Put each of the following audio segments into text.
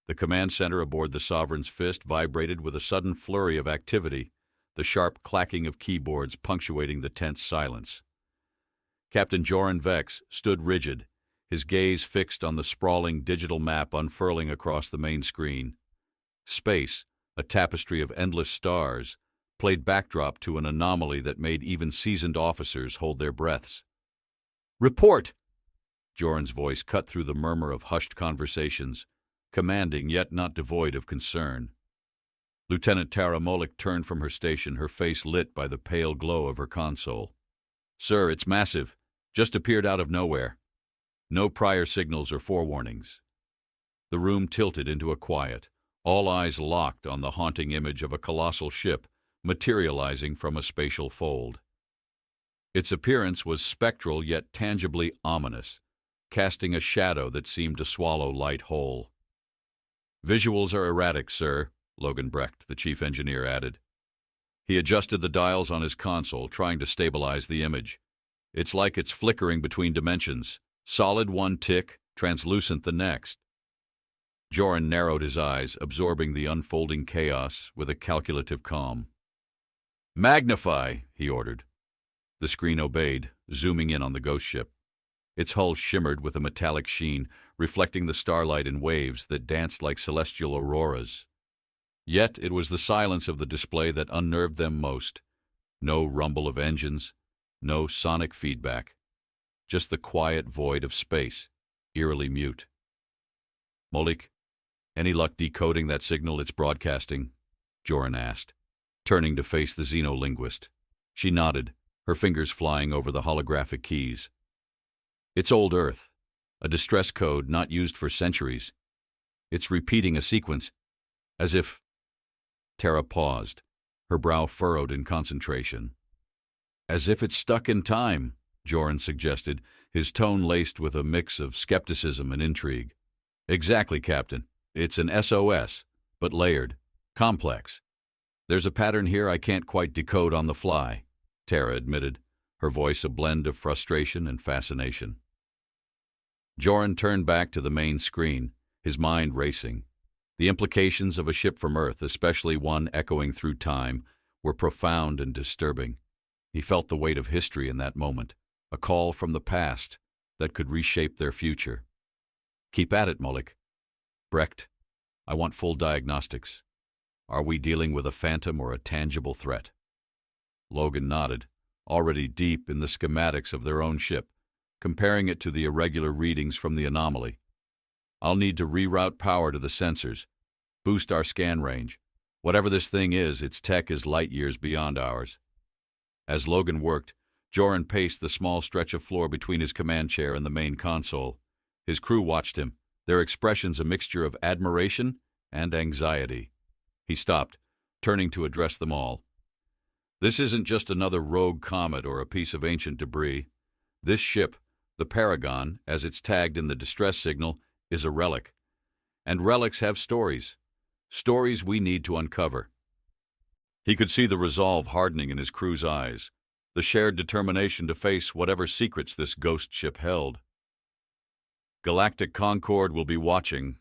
The command center aboard the Sovereign's Fist vibrated with a sudden flurry of activity, the sharp clacking of keyboards punctuating the tense silence. Captain Joran Vex stood rigid, his gaze fixed on the sprawling digital map unfurling across the main screen. Space, a tapestry of endless stars, played backdrop to an anomaly that made even seasoned officers hold their breaths. "Report!" Joran's voice cut through the murmur of hushed conversations, commanding yet not devoid of concern. Lieutenant Tara Molik turned from her station, her face lit by the pale glow of her console. "Sir, it's massive. Just appeared out of nowhere. No prior signals or forewarnings." The room tilted into a quiet, all eyes locked on the haunting image of a colossal ship materializing from a spatial fold. Its appearance was spectral yet tangibly ominous, casting a shadow that seemed to swallow light whole. "Visuals are erratic, sir," Logan Brecht, the chief engineer, added. He adjusted the dials on his console, trying to stabilize the image. "It's like it's flickering between dimensions, solid one tick, translucent the next." Joran narrowed his eyes, absorbing the unfolding chaos with a calculative calm. "Magnify," he ordered. The screen obeyed, zooming in on the ghost ship. Its hull shimmered with a metallic sheen, reflecting the starlight in waves that danced like celestial auroras. Yet it was the silence of the display that unnerved them most. No rumble of engines, no sonic feedback. Just the quiet void of space, eerily mute. "Molik, any luck decoding that signal it's broadcasting?" Joran asked, turning to face the xenolinguist. She nodded, her fingers flying over the holographic keys. "It's old Earth, a distress code not used for centuries. It's repeating a sequence, as if—" Tara paused, her brow furrowed in concentration. "As if it's stuck in time," Joran suggested, his tone laced with a mix of skepticism and intrigue. "Exactly, Captain. It's an SOS, but layered, complex. There's a pattern here I can't quite decode on the fly," Tara admitted, her voice a blend of frustration and fascination. Joran turned back to the main screen, his mind racing. The implications of a ship from Earth, especially one echoing through time, were profound and disturbing. He felt the weight of history in that moment, a call from the past that could reshape their future. "Keep at it, Molik. Brecht, I want full diagnostics. Are we dealing with a phantom or a tangible threat?" Logan nodded, already deep in the schematics of their own ship, comparing it to the irregular readings from the anomaly. "I'll need to reroute power to the sensors, boost our scan range. Whatever this thing is, its tech is light years beyond ours." As Logan worked, Joran paced the small stretch of floor between his command chair and the main console. His crew watched him, their expressions a mixture of admiration and anxiety. He stopped, turning to address them all. "This isn't just another rogue comet or a piece of ancient debris. This ship, the Paragon, as it's tagged in the distress signal, is a relic. And relics have stories. Stories we need to uncover." He could see the resolve hardening in his crew's eyes, the shared determination to face whatever secrets this ghost ship held. "Galactic Concord will be watching,"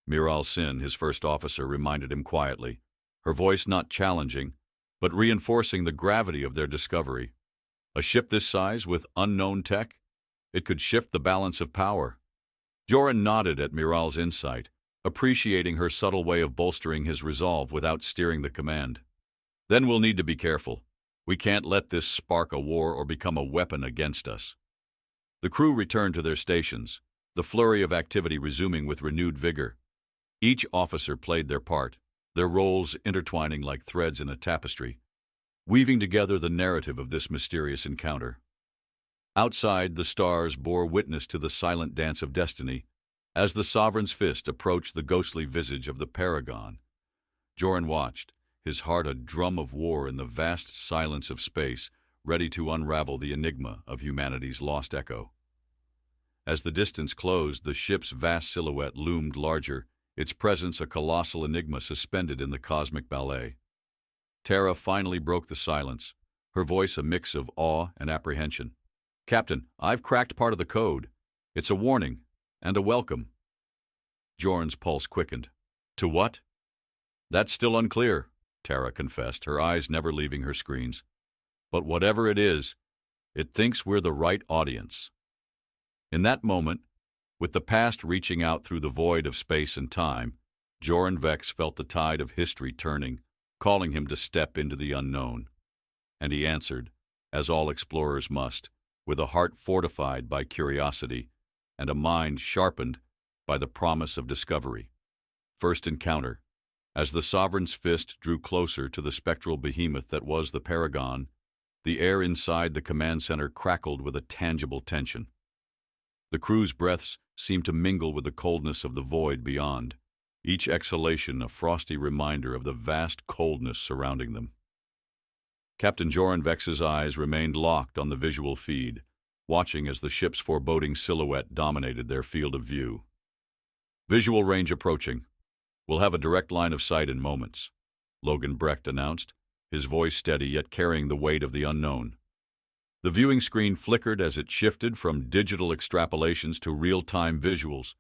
Miral Sin, his first officer, reminded him quietly, her voice not challenging, but reinforcing the gravity of their discovery. A ship this size with unknown tech? It could shift the balance of power. Joran nodded at Miral's insight, appreciating her subtle way of bolstering his resolve without steering the command. "Then we'll need to be careful. We can't let this spark a war or become a weapon against us." The crew returned to their stations, the flurry of activity resuming with renewed vigor. Each officer played their part, their roles intertwining like threads in a tapestry, weaving together the narrative of this mysterious encounter. Outside, the stars bore witness to the silent dance of destiny as the Sovereign's Fist approached the ghostly visage of the Paragon. Joran watched, his heart a drum of war in the vast silence of space, ready to unravel the enigma of humanity's lost echo. As the distance closed, the ship's vast silhouette loomed larger, its presence a colossal enigma suspended in the cosmic ballet. Tara finally broke the silence, her voice a mix of awe and apprehension. "Captain, I've cracked part of the code. It's a warning and a welcome." Joran's pulse quickened, To what? That's still unclear, Tara confessed, her eyes never leaving her screens. But whatever it is, it thinks we're the right audience. In that moment, with the past reaching out through the void of space and time, Joran Vex felt the tide of history turning, calling him to step into the unknown. And he answered, as all explorers must, with a heart fortified by curiosity and a mind sharpened by the promise of discovery. First encounter. As the Sovereign's fist drew closer to the spectral behemoth that was the Paragon, the air inside the command center crackled with a tangible tension. The crew's breaths seemed to mingle with the coldness of the void beyond, each exhalation a frosty reminder of the vast coldness surrounding them. Captain Joran Vex's eyes remained locked on the visual feed, watching as the ship's foreboding silhouette dominated their field of view. Visual range approaching. We'll have a direct line of sight in moments, Logan Brecht announced, his voice steady yet carrying the weight of the unknown. The viewing screen flickered as it shifted from digital extrapolations to real-time visuals,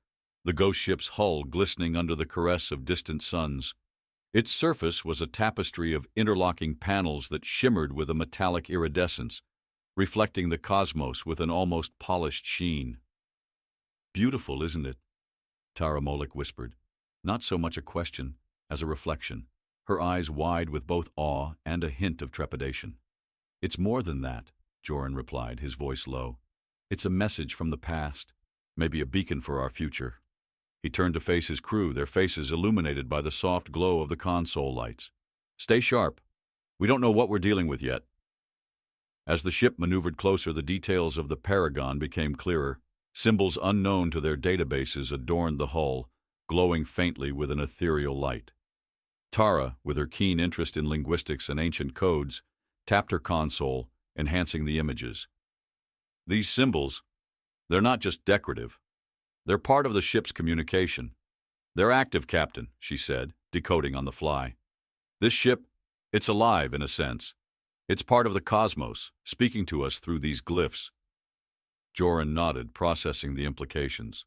the ghost ship's hull glistening under the caress of distant suns. Its surface was a tapestry of interlocking panels that shimmered with a metallic iridescence, reflecting the cosmos with an almost polished sheen. "Beautiful, isn't it?" Tara Molick whispered, not so much a question as a reflection, her eyes wide with both awe and a hint of trepidation. "It's more than that," Joran replied, his voice low. "It's a message from the past, maybe a beacon for our future." He turned to face his crew, their faces illuminated by the soft glow of the console lights. "Stay sharp. We don't know what we're dealing with yet." As the ship maneuvered closer, the details of the Paragon became clearer. Symbols unknown to their databases adorned the hull, glowing faintly with an ethereal light. Tara, with her keen interest in linguistics and ancient codes, tapped her console, enhancing the images. "These symbols, they're not just decorative. They're part of the ship's communication. They're active, Captain," she said, decoding on the fly. "This ship, it's alive in a sense. It's part of the cosmos, speaking to us through these glyphs." Joran nodded, processing the implications.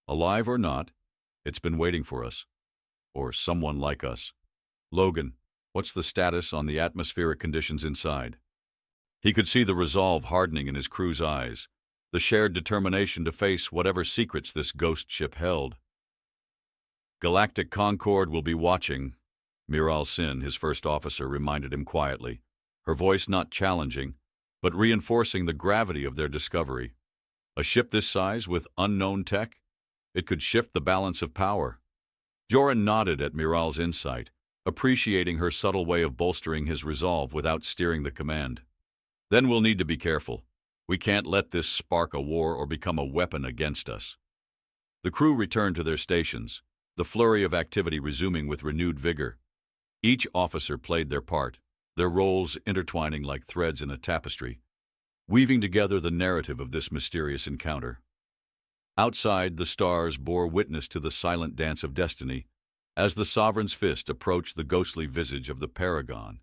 Alive or not, it's been waiting for us. Or someone like us. "Logan, what's the status on the atmospheric conditions inside?" He could see the resolve hardening in his crew's eyes, the shared determination to face whatever secrets this ghost ship held. "Galactic Concord will be watching," Miral Sin, his first officer, reminded him quietly, her voice not challenging, but reinforcing the gravity of their discovery. A ship this size with unknown tech? It could shift the balance of power. Joran nodded at Miral's insight, appreciating her subtle way of bolstering his resolve without steering the command. "Then we'll need to be careful. We can't let this spark a war or become a weapon against us." The crew returned to their stations, the flurry of activity resuming with renewed vigor. Each officer played their part, their roles intertwining like threads in a tapestry, weaving together the narrative of this mysterious encounter. Outside, the stars bore witness to the silent dance of destiny as the Sovereign's fist approached the ghostly visage of the Paragon.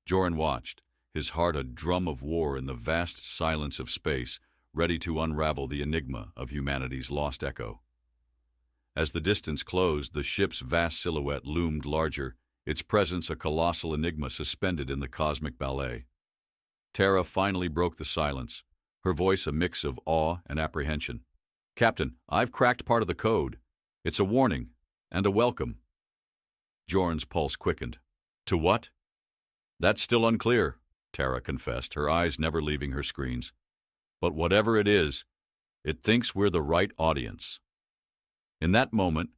Joran watched, his heart a drum of war in the vast silence of space, ready to unravel the enigma of humanity's lost echo. As the distance closed, the ship's vast silhouette loomed larger, its presence a colossal enigma suspended in the cosmic ballet. Tara finally broke the silence, her voice a mix of awe and apprehension. "Captain, I've cracked part of the code. It's a warning and a welcome." Joran's pulse quickened. "To what?" "That's still unclear," Tara confessed, her eyes never leaving her screens. "But whatever it is, it thinks we're the right audience." In that moment,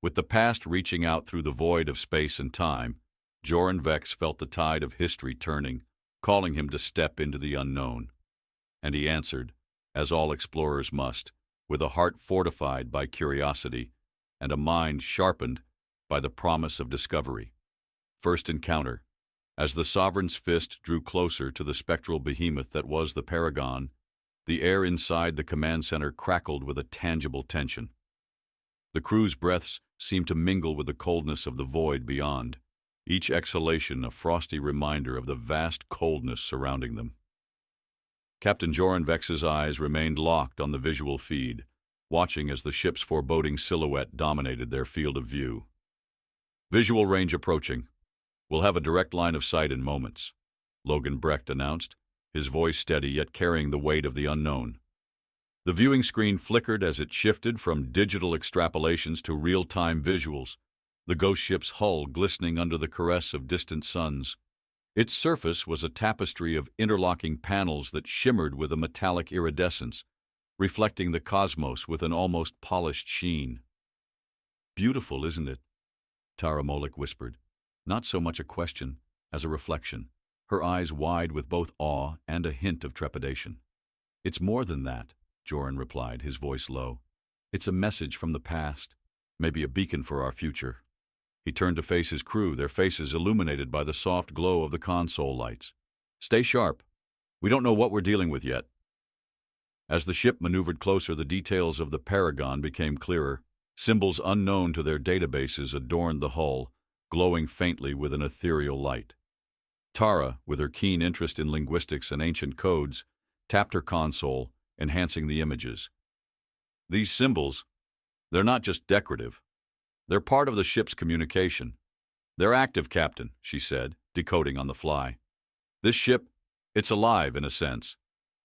with the past reaching out through the void of space and time, Joran Vex felt the tide of history turning, calling him to step into the unknown. And he answered, as all explorers must, with a heart fortified by curiosity and a mind sharpened by the promise of discovery. First encounter. As the Sovereign's fist drew closer to the spectral behemoth that was the Paragon, the air inside the command center crackled with a tangible tension. The crew's breaths seemed to mingle with the coldness of the void beyond, each exhalation a frosty reminder of the vast coldness surrounding them. Captain Joran Vex's eyes remained locked on the visual feed, watching as the ship's foreboding silhouette dominated their field of view. Visual range approaching. We'll have a direct line of sight in moments, Logan Brecht announced, his voice steady yet carrying the weight of the unknown. The viewing screen flickered as it shifted from digital extrapolations to real-time visuals, the ghost ship's hull glistening under the caress of distant suns. Its surface was a tapestry of interlocking panels that shimmered with a metallic iridescence, reflecting the cosmos with an almost polished sheen. "Beautiful, isn't it?" Tara Molick whispered, not so much a question as a reflection, her eyes wide with both awe and a hint of trepidation. "It's more than that," Joran replied, his voice low. "It's a message from the past, maybe a beacon for our future." He turned to face his crew, their faces illuminated by the soft glow of the console lights. "Stay sharp. We don't know what we're dealing with yet." As the ship maneuvered closer, the details of the Paragon became clearer. Symbols unknown to their databases adorned the hull, glowing faintly with an ethereal light. Tara, with her keen interest in linguistics and ancient codes, tapped her console, enhancing the images. "These symbols, they're not just decorative. They're part of the ship's communication." "They're active, Captain," she said, decoding on the fly. "This ship, it's alive in a sense.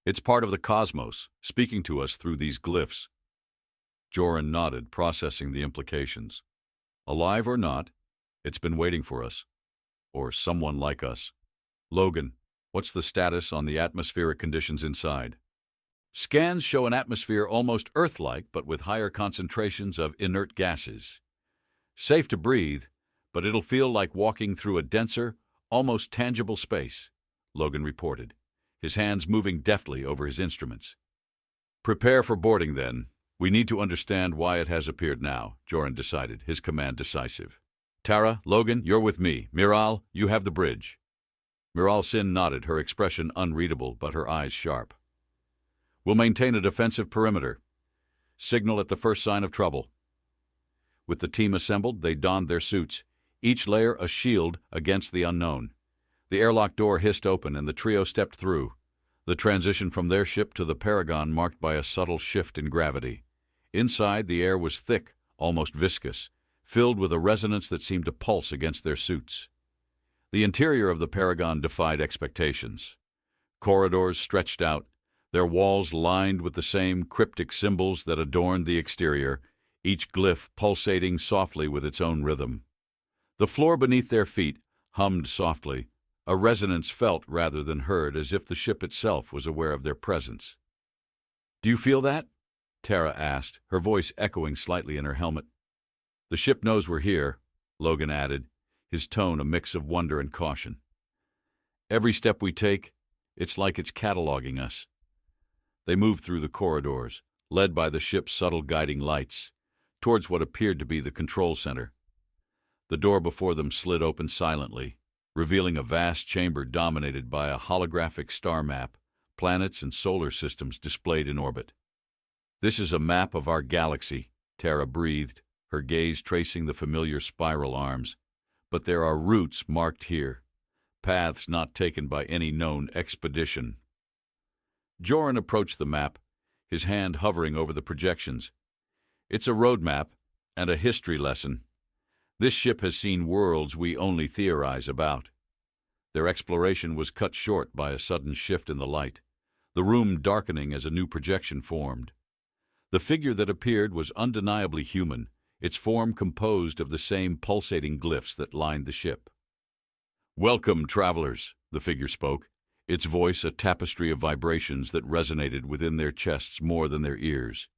It's part of the cosmos, speaking to us through these glyphs." Joran nodded, processing the implications. "Alive or not, it's been waiting for us. Or someone like us." "Logan, what's the status on the atmospheric conditions inside?" "Scans show an atmosphere almost Earth-like, but with higher concentrations of inert gases. Safe to breathe, but it'll feel like walking through a denser, almost tangible space," Logan reported, his hands moving deftly over his instruments. "Prepare for boarding, then. We need to understand why it has appeared now," Joran decided, his command decisive. "Tara, Logan, you're with me. Miral, you have the bridge." Miral Sin nodded, her expression unreadable, but her eyes sharp. "We'll maintain a defensive perimeter. Signal at the first sign of trouble." With the team assembled, they donned their suits, each layer a shield against the unknown. The airlock door hissed open, and the trio stepped through, the transition from their ship to the Paragon marked by a subtle shift in gravity. Inside, the air was thick, almost viscous, filled with a resonance that seemed to pulse against their suits. The interior of the Paragon defied expectations. Corridors stretched out, their walls lined with the same cryptic symbols that adorned the exterior, each glyph pulsating softly with its own rhythm. The floor beneath their feet hummed softly, a resonance felt rather than heard, as if the ship itself was aware of their presence. "Do you feel that?" Tara asked, her voice echoing slightly in her helmet. "The ship knows we're here," Logan added, his tone a mix of wonder and caution. "Every step we take, it's like it's cataloging us." They moved through the corridors, led by the ship's subtle guiding lights, towards what appeared to be the control center. The door before them slid open silently, revealing a vast chamber dominated by a holographic star map, planets and solar systems displayed in orbit. "This is a map of our galaxy," Tara breathed, her gaze tracing the familiar spiral arms. "But there are routes marked here, paths not taken by any known expedition." Joran approached the map, his hand hovering over the projections. "It's a roadmap and a history lesson. This ship has seen worlds we only theorize about." Their exploration was cut short by a sudden shift in the light, the room darkening as a new projection formed. The figure that appeared was undeniably human, its form composed of the same pulsating glyphs that lined the ship. "Welcome, travelers," the figure spoke, its voice a tapestry of vibrations that resonated within their chests more than their ears.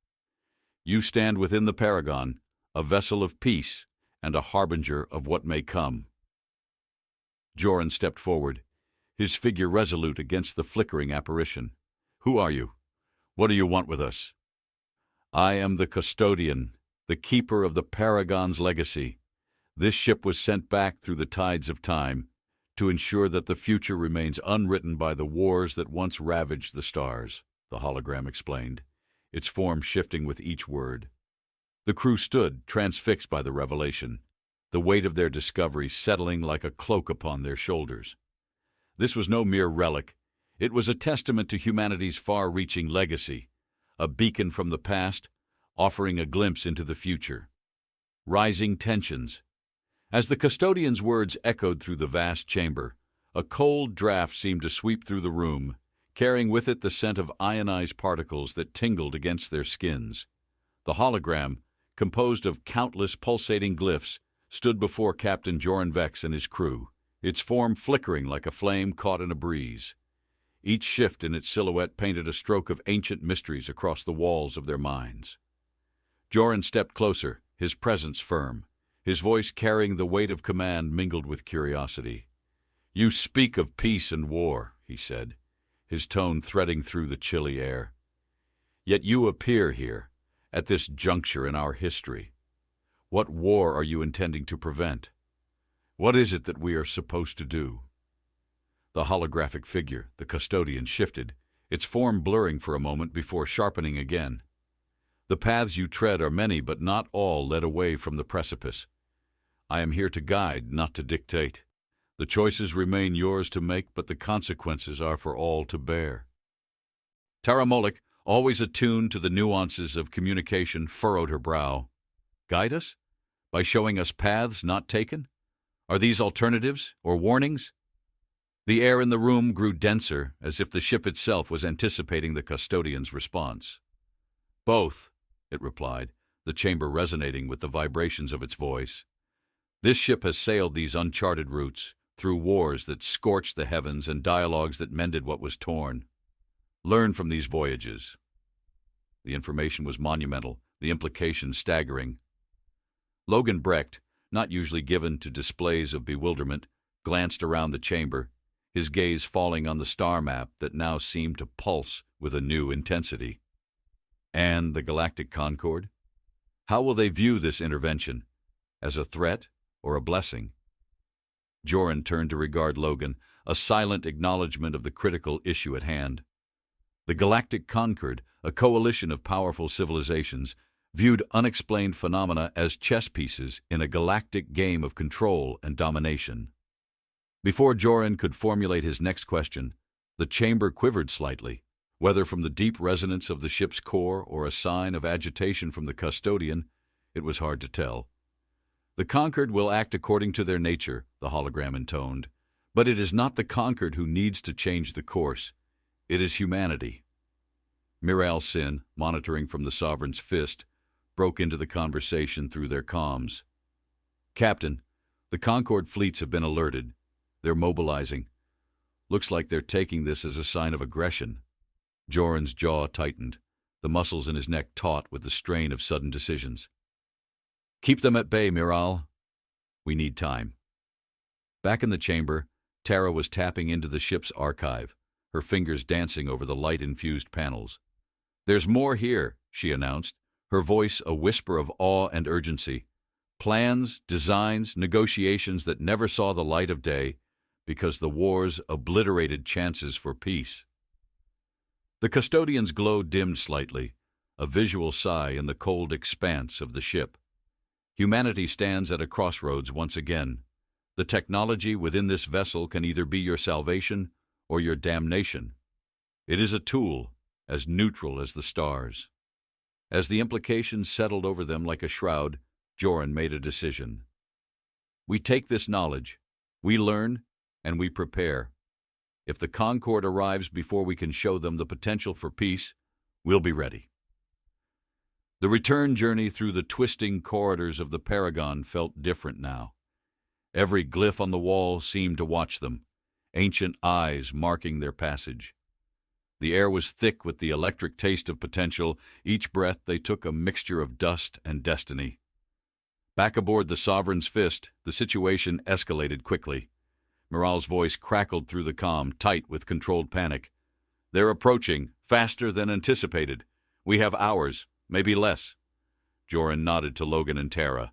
"You stand within the Paragon, a vessel of peace and a harbinger of what may come." Joran stepped forward, his figure resolute against the flickering apparition. "Who are you? What do you want with us?" "I am the custodian, the keeper of the Paragon's legacy. This ship was sent back through the tides of time to ensure that the future remains unwritten by the wars that once ravaged the stars," the hologram explained, its form shifting with each word. The crew stood, transfixed by the revelation, the weight of their discovery settling like a cloak upon their shoulders. This was no mere relic. It was a testament to humanity's far-reaching legacy, a beacon from the past, offering a glimpse into the future. Rising tensions, As the custodian's words echoed through the vast chamber, a cold draft seemed to sweep through the room, carrying with it the scent of ionized particles that tingled against their skins. The hologram, composed of countless pulsating glyphs, stood before Captain Joran Vex and his crew, its form flickering like a flame caught in a breeze. Each shift in its silhouette painted a stroke of ancient mysteries across the walls of their minds. Joran stepped closer, his presence firm, his voice carrying the weight of command mingled with curiosity. "You speak of peace and war," he said, his tone threading through the chilly air. "Yet you appear here, at this juncture in our history. What war are you intending to prevent? What is it that we are supposed to do?" The holographic figure, the custodian, shifted, its form blurring for a moment before sharpening again. "The paths you tread are many, but not all led away from the precipice. I am here to guide, not to dictate. The choices remain yours to make, but the consequences are for all to bear." Tara Moloch, always attuned to the nuances of communication, furrowed her brow. "Guide us? By showing us paths not taken? Are these alternatives or warnings?" The air in the room grew denser, as if the ship itself was anticipating the custodian's response. "Both," it replied, the chamber resonating with the vibrations of its voice. "This ship has sailed these uncharted routes, through wars that scorched the heavens and dialogues that mended what was torn. Learn from these voyages." The information was monumental, the implications staggering. Logan Brecht, not usually given to displays of bewilderment, glanced around the chamber, his gaze falling on the star map that now seemed to pulse with a new intensity. And the Galactic Concord? How will they view this intervention? As a threat or a blessing? Joran turned to regard Logan, a silent acknowledgement of the critical issue at hand. The Galactic Concord, a coalition of powerful civilizations, viewed unexplained phenomena as chess pieces in a galactic game of control and domination. Before Joran could formulate his next question, the chamber quivered slightly, whether from the deep resonance of the ship's core or a sign of agitation from the custodian, it was hard to tell. "The conquered will act according to their nature," the hologram intoned, "but it is not the conquered who needs to change the course. It is humanity." Miral Sin, monitoring from the Sovereign's fist, broke into the conversation through their comms. "Captain, the Concord fleets have been alerted. They're mobilizing. Looks like they're taking this as a sign of aggression." Joran's jaw tightened, the muscles in his neck taut with the strain of sudden decisions. "Keep them at bay, Miral. We need time." Back in the chamber, Tara was tapping into the ship's archive, her fingers dancing over the light-infused panels. "There's more here," she announced, her voice a whisper of awe and urgency. "Plans, designs, negotiations that never saw the light of day because the wars obliterated chances for peace." The custodian's glow dimmed slightly, a visual sigh in the cold expanse of the ship. Humanity stands at a crossroads once again. The technology within this vessel can either be your salvation or your damnation. It is a tool, as neutral as the stars. As the implications settled over them like a shroud, Joran made a decision. "We take this knowledge, we learn, and we prepare. If the Concord arrives before we can show them the potential for peace, we'll be ready." The return journey through the twisting corridors of the Paragon felt different now. Every glyph on the wall seemed to watch them, ancient eyes marking their passage. The air was thick with the electric taste of potential, each breath they took a mixture of dust and destiny. Back aboard the Sovereign's fist, the situation escalated quickly. Miral's voice crackled through the comm, tight with controlled panic. "They're approaching, faster than anticipated. We have hours, maybe less." Joran nodded to Logan and Tara.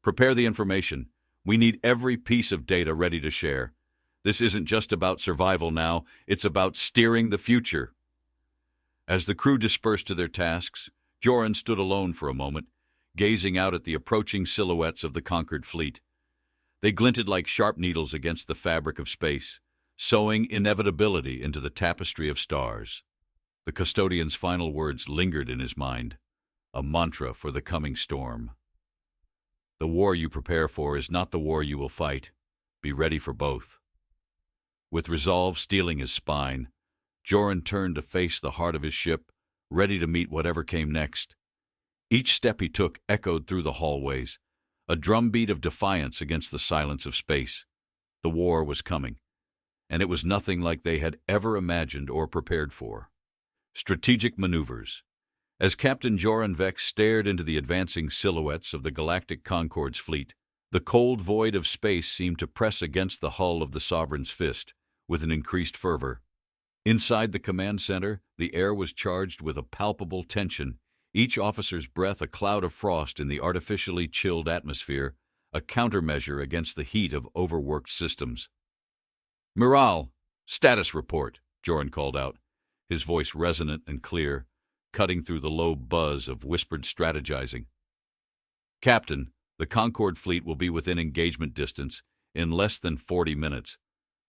"Prepare the information. We need every piece of data ready to share. This isn't just about survival now, it's about steering the future." As the crew dispersed to their tasks, Joran stood alone for a moment, gazing out at the approaching silhouettes of the conquered fleet. They glinted like sharp needles against the fabric of space, sewing inevitability into the tapestry of stars. The custodian's final words lingered in his mind, a mantra for the coming storm. The war you prepare for is not the war you will fight. Be ready for both. With resolve steeling his spine, Joran turned to face the heart of his ship, ready to meet whatever came next. Each step he took echoed through the hallways, a drumbeat of defiance against the silence of space. The war was coming, and it was nothing like they had ever imagined or prepared for. Strategic maneuvers. As Captain Joran Vex stared into the advancing silhouettes of the Galactic Concorde's fleet, the cold void of space seemed to press against the hull of the Sovereign's fist with an increased fervor. Inside the command center, the air was charged with a palpable tension, each officer's breath a cloud of frost in the artificially chilled atmosphere, a countermeasure against the heat of overworked systems. "Miral, status report," Joran called out, his voice resonant and clear, cutting through the low buzz of whispered strategizing. "Captain, the Concorde fleet will be within engagement distance in less than 40 minutes.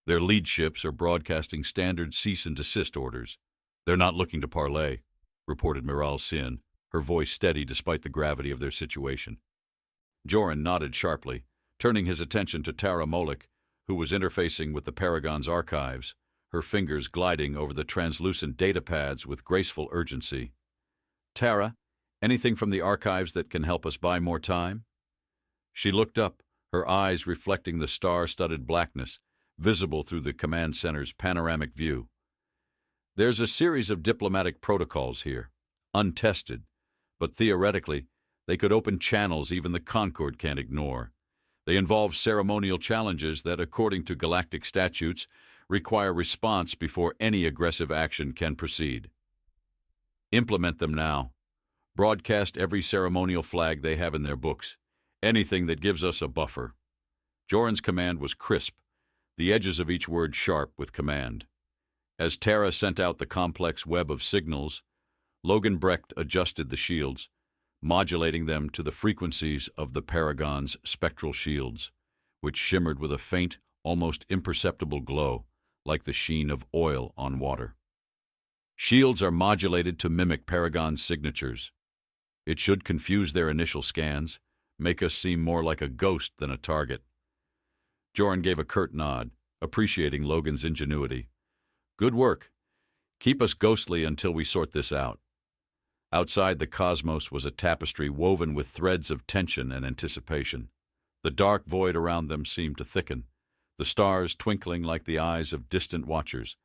Their lead ships are broadcasting standard cease-and-desist orders. They're not looking to parley," reported Miral Sin, her voice steady despite the gravity of their situation. Joran nodded sharply, turning his attention to Tara Moloch, who was interfacing with the Paragon's archives, her fingers gliding over the translucent data pads with graceful urgency. "Tara, anything from the archives that can help us buy more time?" She looked up, her eyes reflecting the star-studded blackness, visible through the command center's panoramic view. "There's a series of diplomatic protocols here, untested, but theoretically, they could open channels even the Concorde can't ignore. They involve ceremonial challenges that, according to galactic statutes, require response before any aggressive action can proceed. Implement them now. Broadcast every ceremonial flag they have in their books, anything that gives us a buffer." Joran's command was crisp, the edges of each word sharp with command. As Tara sent out the complex web of signals, Logan Brecht adjusted the shields, modulating them to the frequencies of the Paragon's spectral shields, which shimmered with a faint, almost imperceptible glow, like the sheen of oil on water. Shields are modulated to mimic Paragon's signatures. It should confuse their initial scans, make us seem more like a ghost than a target. Joran gave a curt nod, appreciating Logan's ingenuity. "Good work. Keep us ghostly until we sort this out." Outside the cosmos was a tapestry woven with threads of tension and anticipation. The dark void around them seemed to thicken, the stars twinkling like the eyes of distant watchers,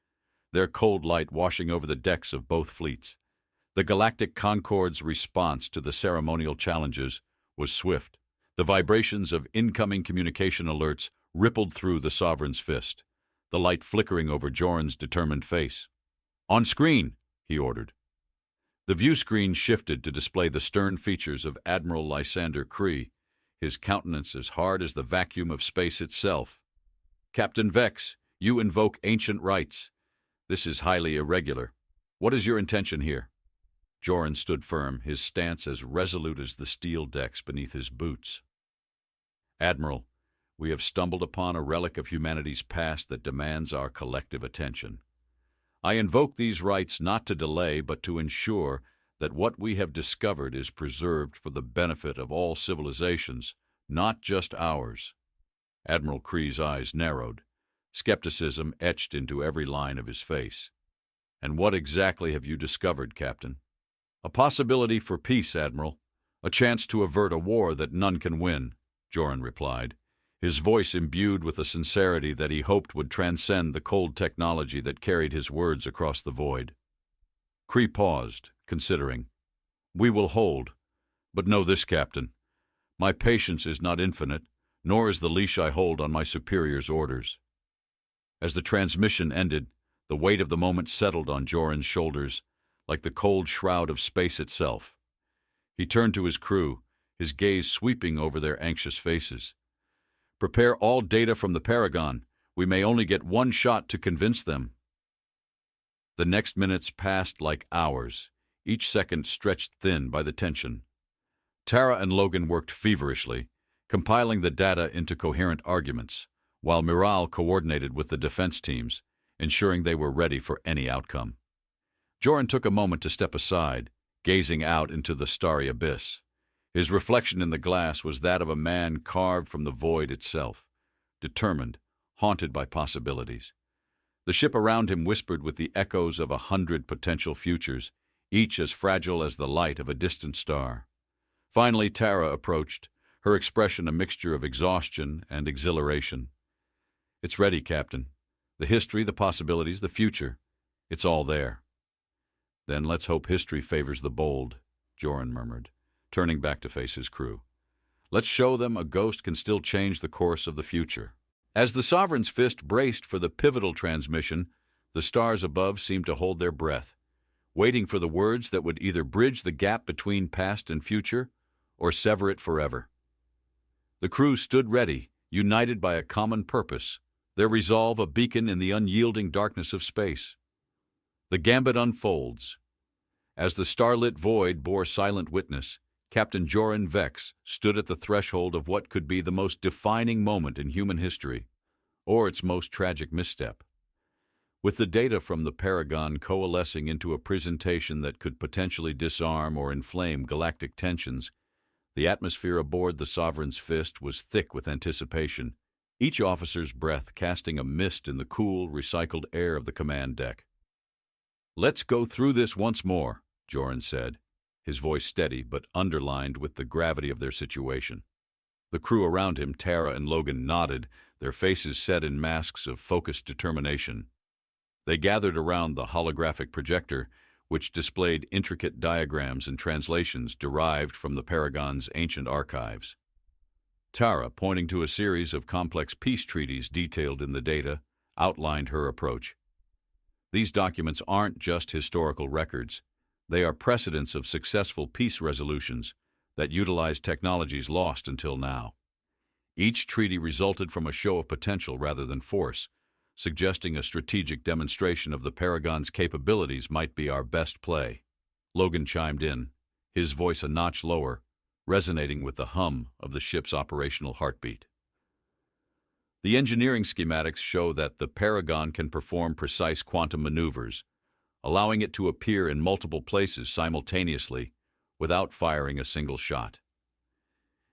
their cold light washing over the decks of both fleets. The Galactic Concorde's response to the ceremonial challenges was swift. The vibrations of incoming communication alerts rippled through the Sovereign's fist, the light flickering over Joran's determined face. "On screen," he ordered. The view screen shifted to display the stern features of Admiral Lysander Kree, his countenance as hard as the vacuum of space itself. "Captain Vex, you invoke ancient rites. This is highly irregular. What is your intention here?" Joran stood firm, his stance as resolute as the steel decks beneath his boots. "Admiral, we have stumbled upon a relic of humanity's past that demands our collective attention. I invoke these rites not to delay, but to ensure that what we have discovered is preserved for the benefit of all civilizations, not just ours." Admiral Kree's eyes narrowed, skepticism etched into every line of his face. "And what exactly have you discovered, Captain?" "A possibility for peace, Admiral. A chance to avert a war that none can win," Joran replied, his voice imbued with a sincerity that he hoped would transcend the cold technology that carried his words across the void. Kree paused, considering. "We will hold. But know this, Captain. My patience is not infinite, nor is the leash I hold on my superior's orders." As the transmission ended, the weight of the moment settled on Joran's shoulders, like the cold shroud of space itself. He turned to his crew, his gaze sweeping over their anxious faces. "Prepare all data from the Paragon. We may only get one shot to convince them." The next minutes passed like hours, each second stretched thin by the tension. Tara and Logan worked feverishly, compiling the data into coherent arguments, while Miral coordinated with the defense teams, ensuring they were ready for any outcome. Joran took a moment to step aside, gazing out into the starry abyss. His reflection in the glass was that of a man carved from the void itself, determined, haunted by possibilities. The ship around him whispered with the echoes of 100 potential futures, each as fragile as the light of a distant star. Finally, Tara approached, her expression a mixture of exhaustion and exhilaration. "It's ready, Captain. The history, the possibilities, the future. It's all there." "Then let's hope history favors the bold," Joran murmured, turning back to face his crew. "Let's show them a ghost can still change the course of the future." As the Sovereign's fist braced for the pivotal transmission, the stars above seemed to hold their breath, waiting for the words that would either bridge the gap between past and future or sever it forever. The crew stood ready, united by a common purpose, their resolve a beacon in the unyielding darkness of space. The gambit unfolds. As the starlit void bore silent witness, Captain Joran Vex stood at the threshold of what could be the most defining moment in human history, or its most tragic misstep. With the data from the Paragon coalescing into a presentation that could potentially disarm or inflame galactic tensions, the atmosphere aboard the Sovereign's Fist was thick with anticipation, each officer's breath casting a mist in the cool, recycled air of the command deck. "Let's go through this once more," Joran said, his voice steady but underlined with the gravity of their situation. The crew around him, Tara and Logan, nodded, their faces set in masks of focused determination. They gathered around the holographic projector, which displayed intricate diagrams and translations derived from the Paragon's ancient archives. Tara, pointing to a series of complex peace treaties detailed in the data, outlined her approach. "These documents aren't just historical records. They are precedents of successful peace resolutions that utilize technologies lost until now. Each treaty resulted from a show of potential rather than force, suggesting a strategic demonstration of the Paragon's capabilities might be our best play." Logan chimed in, his voice a notch lower, resonating with the hum of the ship's operational heartbeat. "The engineering schematics show that the Paragon can perform precise quantum maneuvers, allowing it to appear in multiple places simultaneously without firing a single shot.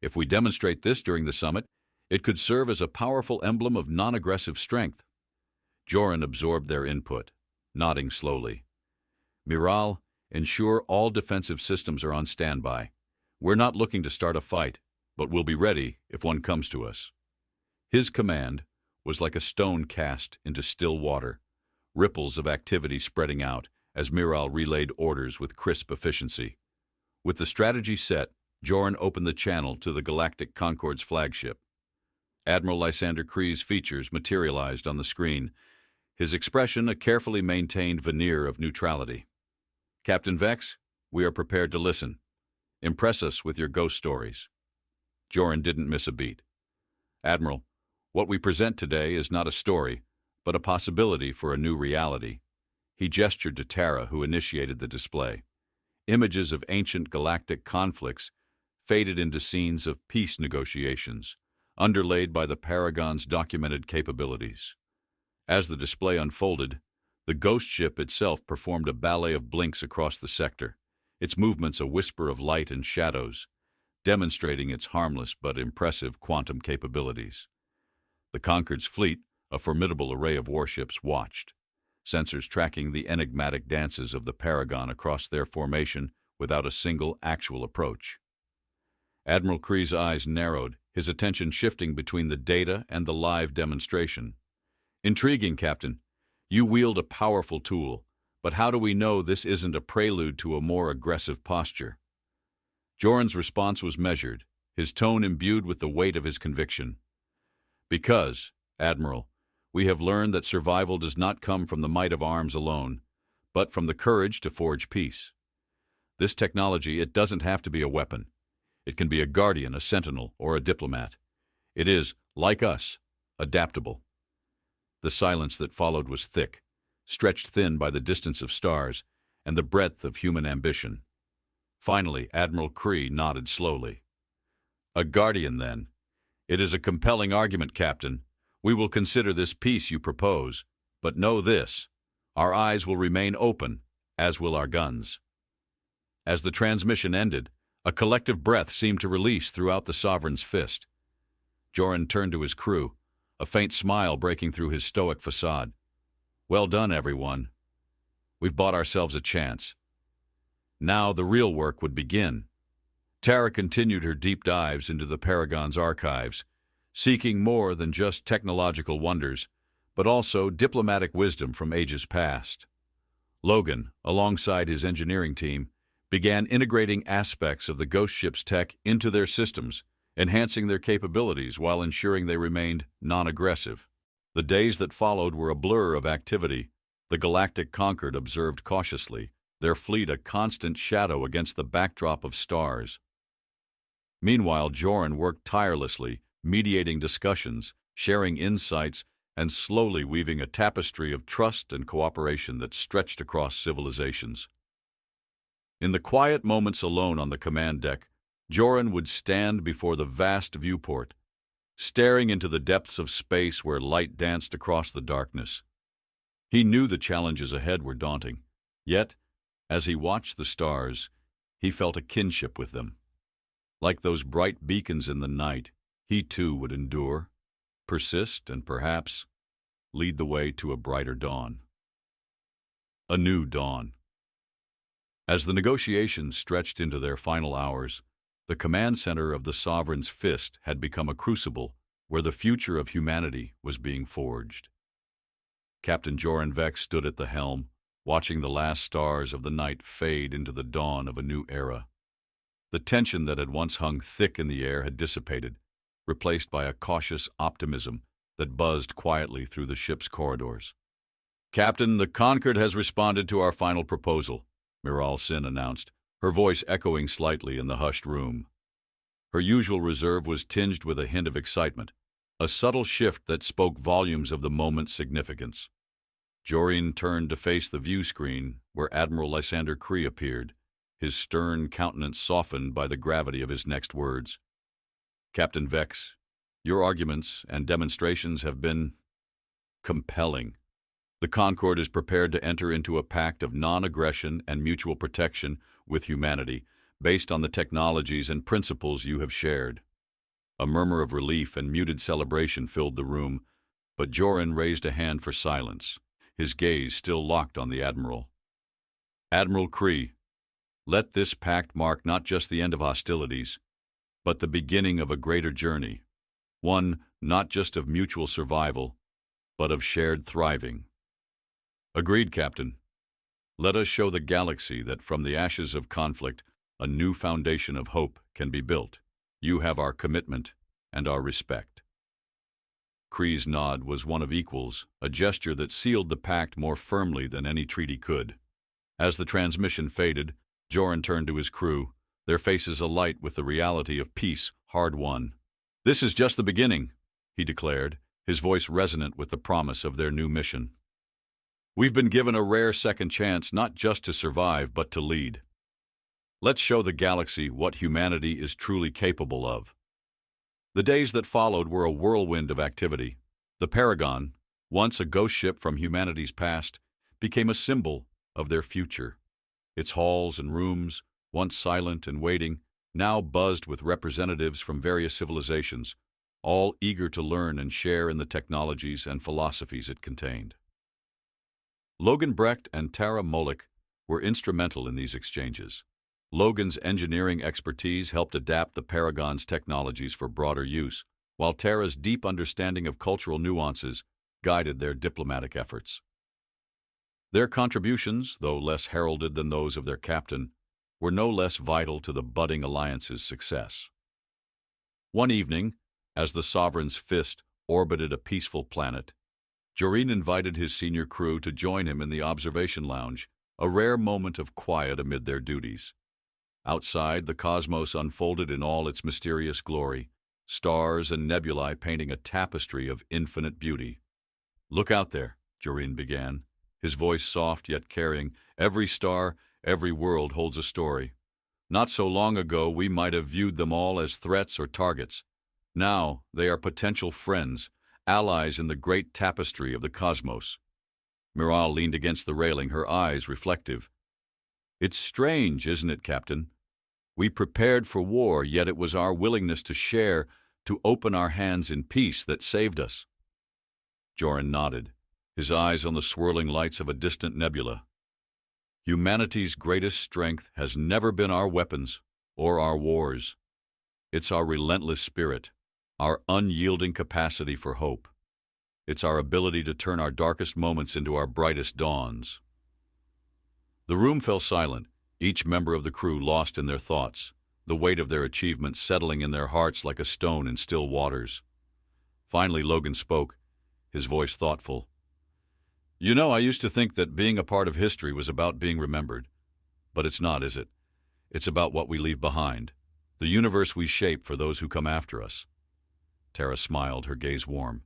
If we demonstrate this during the summit, it could serve as a powerful emblem of non-aggressive strength." Joran absorbed their input, nodding slowly. "Miral, ensure all defensive systems are on standby. We're not looking to start a fight, but we'll be ready if one comes to us." His command was like a stone cast into still water, ripples of activity spreading out as Miral relayed orders with crisp efficiency. With the strategy set, Joran opened the channel to the Galactic Concord's flagship. Admiral Lysander Kree's features materialized on the screen, his expression a carefully maintained veneer of neutrality. "Captain Vex, we are prepared to listen. Impress us with your ghost stories." Joran didn't miss a beat. "Admiral, what we present today is not a story, but a possibility for a new reality." He gestured to Tara, who initiated the display. Images of ancient galactic conflicts faded into scenes of peace negotiations, underlaid by the Paragon's documented capabilities. As the display unfolded, the ghost ship itself performed a ballet of blinks across the sector, its movements a whisper of light and shadows, demonstrating its harmless but impressive quantum capabilities. The Concord's fleet, a formidable array of warships, watched, sensors tracking the enigmatic dances of the Paragon across their formation without a single actual approach. Admiral Kree's eyes narrowed, his attention shifting between the data and the live demonstration. "Intriguing, Captain. You wield a powerful tool, but how do we know this isn't a prelude to a more aggressive posture?" Joran's response was measured, his tone imbued with the weight of his conviction. "Because, Admiral, we have learned that survival does not come from the might of arms alone, but from the courage to forge peace. This technology, it doesn't have to be a weapon. It can be a guardian, a sentinel, or a diplomat. It is, like us, adaptable." The silence that followed was thick, stretched thin by the distance of stars and the breadth of human ambition. Finally, Admiral Kree nodded slowly. "A guardian, then. It is a compelling argument, Captain. We will consider this peace you propose, but know this: our eyes will remain open, as will our guns." As the transmission ended, A collective breath seemed to release throughout the Sovereign's fist. Joran turned to his crew, a faint smile breaking through his stoic facade. "Well done, everyone. We've bought ourselves a chance." Now the real work would begin. Tara continued her deep dives into the Paragon's archives, seeking more than just technological wonders, but also diplomatic wisdom from ages past. Logan, alongside his engineering team, began integrating aspects of the Ghost ship's tech into their systems, enhancing their capabilities while ensuring they remained non-aggressive. The days that followed were a blur of activity. The Galactic Concord observed cautiously, their fleet a constant shadow against the backdrop of stars. Meanwhile, Joran worked tirelessly, mediating discussions, sharing insights, and slowly weaving a tapestry of trust and cooperation that stretched across civilizations. In the quiet moments alone on the command deck, Joran would stand before the vast viewport, staring into the depths of space where light danced across the darkness. He knew the challenges ahead were daunting, yet, as he watched the stars, he felt a kinship with them. Like those bright beacons in the night, he too would endure, persist, and perhaps lead the way to a brighter dawn. A new dawn. As the negotiations stretched into their final hours, the command center of the Sovereign's fist had become a crucible where the future of humanity was being forged. Captain Joran Vex stood at the helm, watching the last stars of the night fade into the dawn of a new era. The tension that had once hung thick in the air had dissipated, replaced by a cautious optimism that buzzed quietly through the ship's corridors. "Captain, the Concord has responded to our final proposal," Miral Sin announced, her voice echoing slightly in the hushed room. Her usual reserve was tinged with a hint of excitement, a subtle shift that spoke volumes of the moment's significance. Joran turned to face the view screen where Admiral Lysander Kree appeared, his stern countenance softened by the gravity of his next words. "Captain Vex, your arguments and demonstrations have been compelling. The Concord is prepared to enter into a pact of non-aggression and mutual protection with humanity based on the technologies and principles you have shared." A murmur of relief and muted celebration filled the room, but Joran raised a hand for silence, his gaze still locked on the Admiral. "Admiral Kree, let this pact mark not just the end of hostilities, but the beginning of a greater journey, one not just of mutual survival, but of shared thriving." "Agreed, Captain. Let us show the galaxy that from the ashes of conflict, a new foundation of hope can be built. You have our commitment and our respect." Kree's nod was one of equals, a gesture that sealed the pact more firmly than any treaty could. As the transmission faded, Joran turned to his crew, their faces alight with the reality of peace hard won. "This is just the beginning," he declared, his voice resonant with the promise of their new mission. "We've been given a rare second chance not just to survive, but to lead. Let's show the galaxy what humanity is truly capable of." The days that followed were a whirlwind of activity. The Paragon, once a ghost ship from humanity's past, became a symbol of their future. Its halls and rooms, once silent and waiting, now buzzed with representatives from various civilizations, all eager to learn and share in the technologies and philosophies it contained. Logan Brecht and Tara Molick were instrumental in these exchanges. Logan's engineering expertise helped adapt the Paragon's technologies for broader use, while Tara's deep understanding of cultural nuances guided their diplomatic efforts. Their contributions, though less heralded than those of their captain, were no less vital to the budding alliance's success. One evening, as the Sovereign's fist orbited a peaceful planet, Joran invited his senior crew to join him in the observation lounge, a rare moment of quiet amid their duties. Outside, the cosmos unfolded in all its mysterious glory, stars and nebulae painting a tapestry of infinite beauty. "Look out there," Joran began, his voice soft yet caring. "Every star, every world holds a story. Not so long ago, we might have viewed them all as threats or targets. Now, they are potential friends, allies in the great tapestry of the cosmos." Miral leaned against the railing, her eyes reflective. "It's strange, isn't it, Captain? We prepared for war, yet it was our willingness to share, to open our hands in peace that saved us." Joran nodded, his eyes on the swirling lights of a distant nebula. "Humanity's greatest strength has never been our weapons or our wars. It's our relentless spirit, our unyielding capacity for hope. It's our ability to turn our darkest moments into our brightest dawns." The room fell silent, each member of the crew lost in their thoughts, the weight of their achievements settling in their hearts like a stone in still waters. Finally, Logan spoke, his voice thoughtful. "You know, I used to think that being a part of history was about being remembered. But it's not, is it? It's about what we leave behind, the universe we shape for those who come after us." Tara smiled, her gaze warm.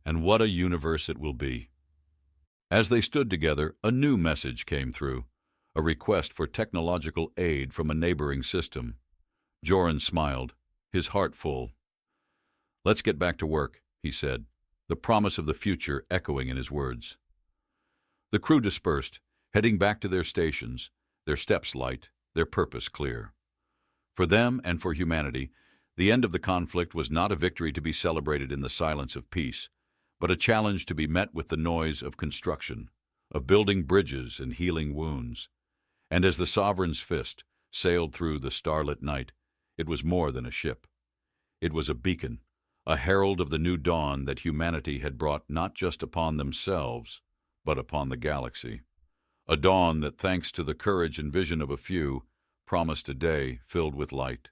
"And what a universe it will be." As they stood together, a new message came through, a request for technological aid from a neighboring system. Joran smiled, his heart full. "Let's get back to work," he said, the promise of the future echoing in his words. The crew dispersed, heading back to their stations, their steps light, their purpose clear. For them and for humanity, the end of the conflict was not a victory to be celebrated in the silence of peace, but a challenge to be met with the noise of construction, of building bridges and healing wounds. And as the Sovereign's fist sailed through the starlit night, it was more than a ship. It was a beacon, a herald of the new dawn that humanity had brought not just upon themselves, but upon the galaxy. A dawn that, thanks to the courage and vision of a few, promised a day filled with light.